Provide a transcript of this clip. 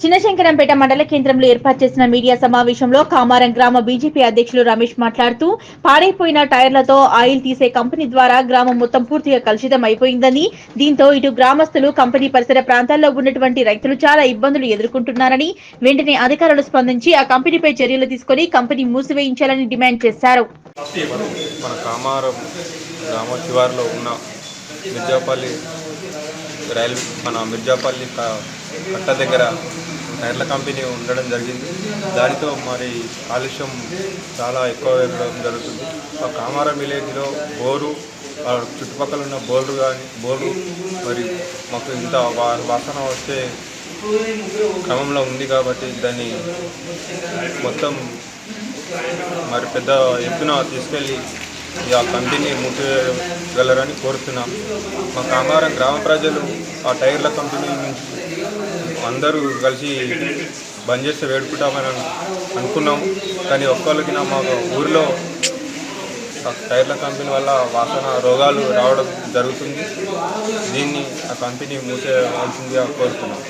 చిన్నశంకరంపేట మండల కేంద్రంలో ఏర్పాటు చేసిన మీడియా సమావేశంలో కామారం గ్రామ బీజేపీ అధ్యక్షులు రమేష్ మాట్లాడుతూ పాడైపోయిన టైర్లతో ఆయిల్ తీసే కంపెనీ ద్వారా గ్రామం మొత్తం పూర్తిగా కలుషితం అయిపోయిందని, దీంతో ఇటు గ్రామస్తులు కంపెనీ పరిసర ప్రాంతాల్లో ఉన్నటువంటి రైతులు చాలా ఇబ్బందులు ఎదుర్కొంటున్నారని, వెంటనే అధికారులు స్పందించి ఆ కంపెనీపై చర్యలు తీసుకుని కంపెనీ మూసివేయించాలని డిమాండ్ చేశారు. మన కామారం గ్రామ శివారులో ఉన్న మిర్జాపల్లి మిర్జాపల్లి కట్ట దగ్గర టైర్ల కంపెనీ ఉండడం జరిగింది. దానితో మరి కాలుష్యం చాలా ఎక్కువ ఇవ్వడం జరుగుతుంది. కామారం విలేజ్లో బోరు చుట్టుపక్కల ఉన్న బోర్లు మరి మాకు ఇంత వాసన వచ్చే క్రమంలో ఉంది కాబట్టి దాన్ని మొత్తం మరి పెద్ద ఎత్తున తీసుకెళ్ళి ఆ కంపెనీ మూసివేయగలరని కోరుతున్నాం. మా కామారం గ్రామ ప్రజలు ఆ టైర్ల కంపెనీ నుంచి అందరూ కలిసి బంద్ చేస్తే వేడుకుంటామని అనుకున్నాం. కానీ ఒక్కరికి మా ఊరిలో టైర్ల కంపెనీ వల్ల వాసన రోగాలు రావడం జరుగుతుంది. దీన్ని ఆ కంపెనీ మూసేయాల్సిందిగా కోరుతున్నాం.